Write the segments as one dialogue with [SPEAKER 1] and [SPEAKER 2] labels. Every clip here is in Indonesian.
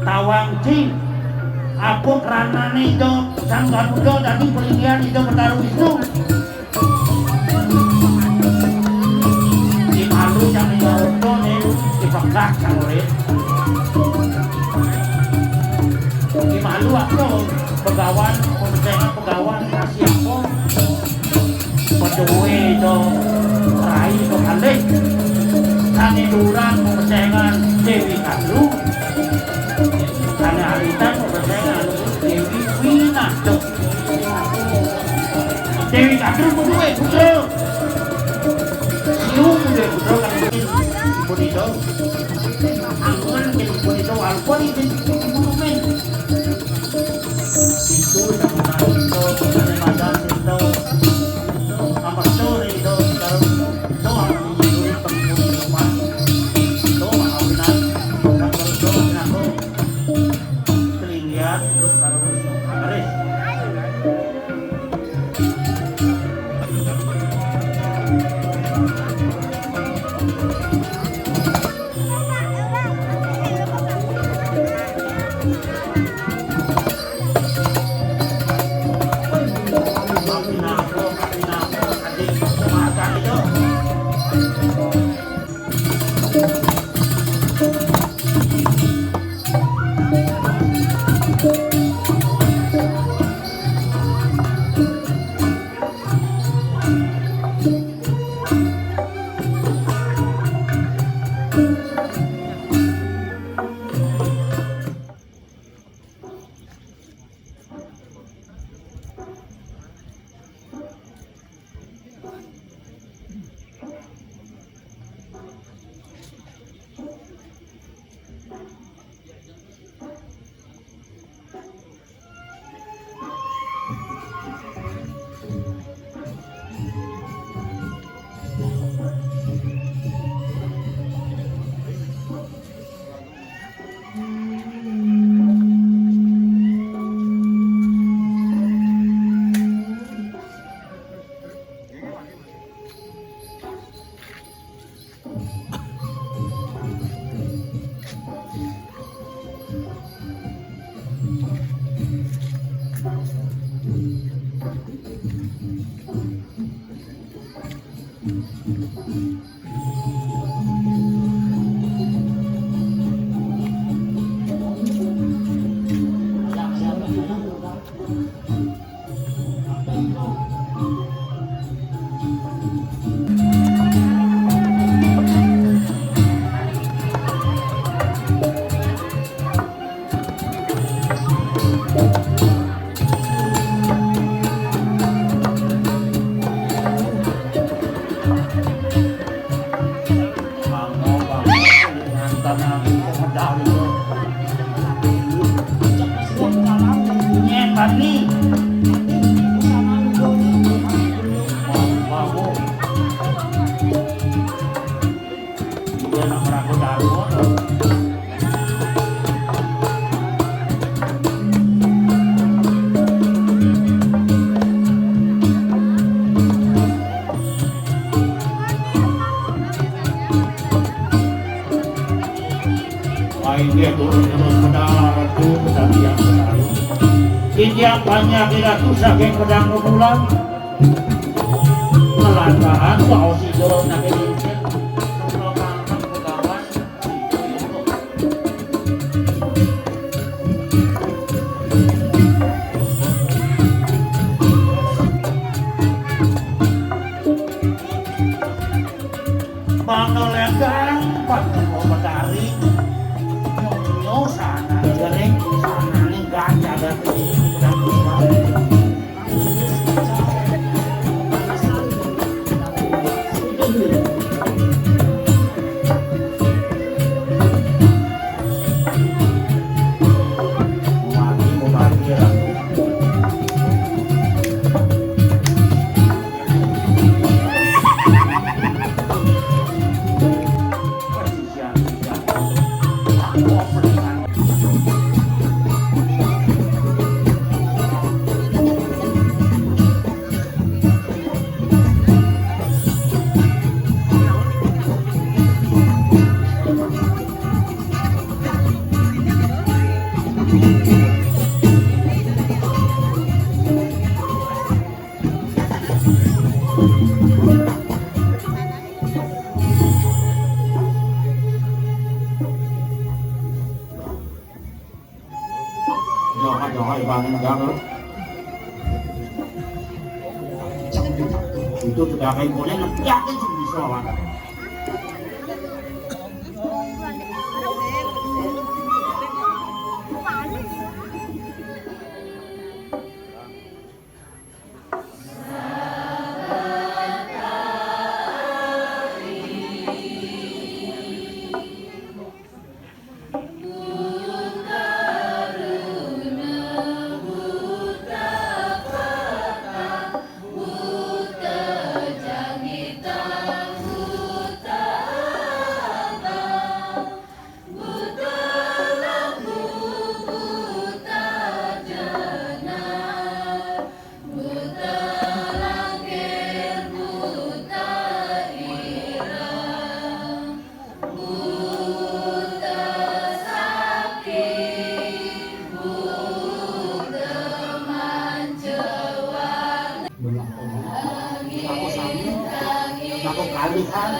[SPEAKER 1] Tawangji aku keranane itu sang Garuda tadi pelinggian itu bertaruh itu di malu yang itu nih dipegak sangurit di malu aku pegawan pegawan kasih aku peduwe itu rai itu kali kami durang pemencengan Dewi Kadru karena haritan pemencengan Dewi Wina Dewi Kadru peduwe putra siung peduwe putra kan ibu itu aku kan ibu itu walaupun itu monumen itu sama itu ada madan itu apa story itu kalau itu apa itu penghuni rumah itu mahawinan kalau itu aku telingian itu kalau garis turun-turun pedang itu pedang yang baru. Sejak banyak tidak susah yang pedang kemulan. Melantaran bahwa si dorong nak Indonesia merupakan pegawai Bangalegang Bangko Betari Nyonyo sana Gering sana nih ganja dan pedang kemulan. Jangan Bang negara itu sudah kayak boleh yakin bisa Bang. Aku kalihan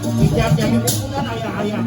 [SPEAKER 1] Tidak jadi ukuran ayah-ayah.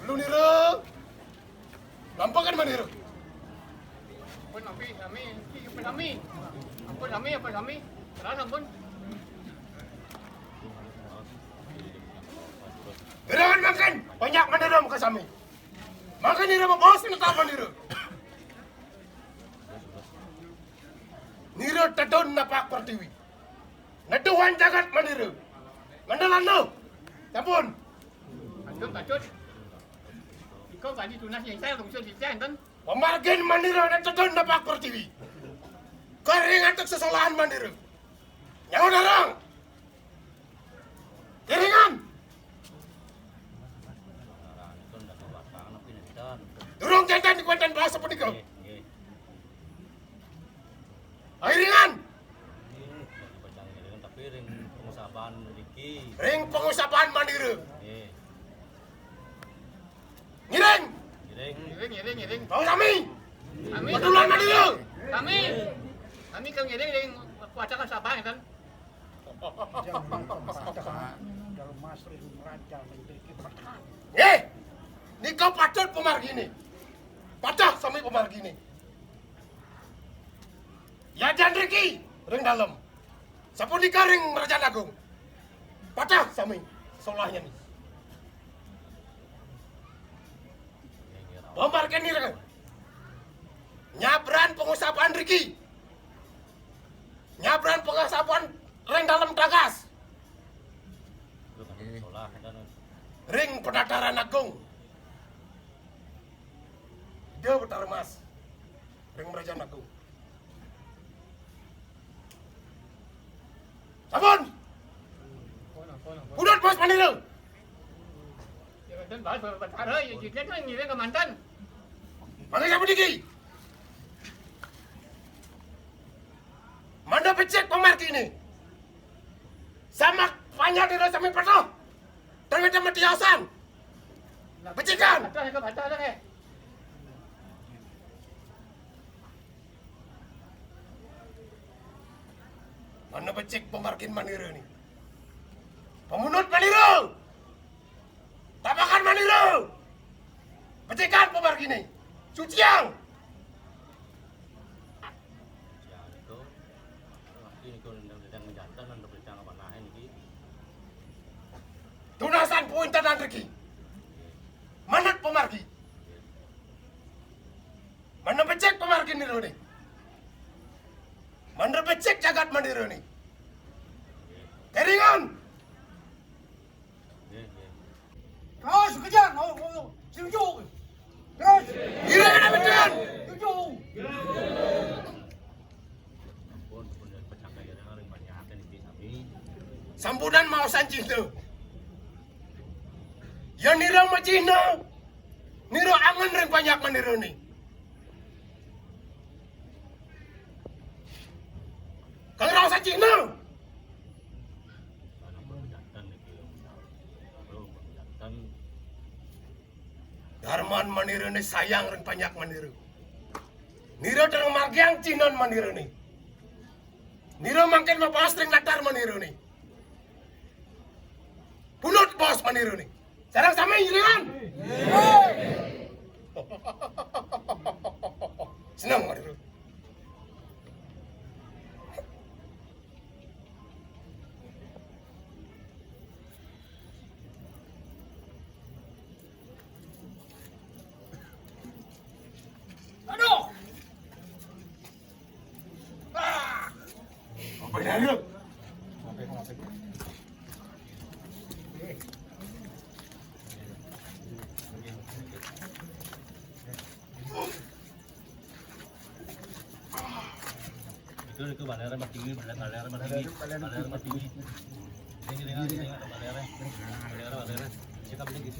[SPEAKER 2] Lu niru, lampakan maniru.
[SPEAKER 3] Ampun Ami, ampun Ami. Ampun Ami. Terus ampun.
[SPEAKER 2] Jangan makan, banyak maniru muka sami. Makan niru bos ni tak maniru. Niru tadon napak pertiwi. Natuhan jagat maniru. Mandalano, tapon.
[SPEAKER 3] Tacut. Ikaw tadi tunas yang saya lungsur di sana kan?
[SPEAKER 2] Pemargin maniru natadon napak pertiwi. Kering atuk sesalahan maniru. Nyawa darang. Keringan.
[SPEAKER 4] pengusahaan Riki.
[SPEAKER 2] Ring pengusahaan mandiri.
[SPEAKER 4] Eh,
[SPEAKER 2] Ngiring.
[SPEAKER 4] giring.
[SPEAKER 3] Ngiring.
[SPEAKER 2] Kau kami.
[SPEAKER 3] Kami.
[SPEAKER 2] Pedulan mandiri.
[SPEAKER 3] Kami kang ngiring ring kuasa kan sabang kan.
[SPEAKER 2] Ni kau patut pemargini. Patah sami pemargini. Ya Jan Riki, ring dalam. Sapunika ring Merajaan Agung. Patah sami solahnya nih. Pemargin ni ring. Nyabran pengusahaan Riki. Nyabran pengusahaan ring dalam Tagas.
[SPEAKER 4] Lu kan sekolah kan.
[SPEAKER 2] Ring Pendataran Agung. Dia Betara Mas. Ring Merajaan Agung. Sabun! Pudut Bos Mandiri.
[SPEAKER 3] Ya kan bahas perkara ya jadi kan ngiring ke mantan.
[SPEAKER 2] Panggil siapa Diki? Mana becek pemarki ini? Sama panjang di sampai penuh. Ternyata mati asan. Becikan.
[SPEAKER 3] Baca dah ke.
[SPEAKER 2] Mana becek pemarkin Mandiri ini? Pemunut Mandiri. Tabakan Mandiri. Becikan pemarki ini. Suciang.
[SPEAKER 4] Siang itu. Ini kau sedang menjantan dan berbicara apa nah ini.
[SPEAKER 2] Tunasan poin tanah Riki. Manat pemarki. Mana becek pemarki ini? Mana becek jagat Mandiri ini? Keringan.
[SPEAKER 5] Terus kejar, setuju. Terus,
[SPEAKER 2] Gila ada betul.
[SPEAKER 5] setuju.
[SPEAKER 4] Pun bercakap ya dengan orang banyak kan ini kami.
[SPEAKER 2] Sambudan mau Cina. Ya nira ma Cina. Nira angan ring banyak Mandiri ini. Kang rasa Cina.
[SPEAKER 4] Karena berjantan lagi. Belum berjantan.
[SPEAKER 2] Darman Mandiri ini sayang ring banyak Mandiri. Nira terang margiang Cina Mandiri ini. Nira makin mapas ring latar Mandiri ini. Punut bos Mandiri ini. Sekarang sama Irian. Senang Mandiri.
[SPEAKER 5] Aduh.
[SPEAKER 2] Apa ini?
[SPEAKER 4] Itu balernya mati ini, balernya mati ini, balernya mati ini. Ini balernya, balernya. Kita beli gitu.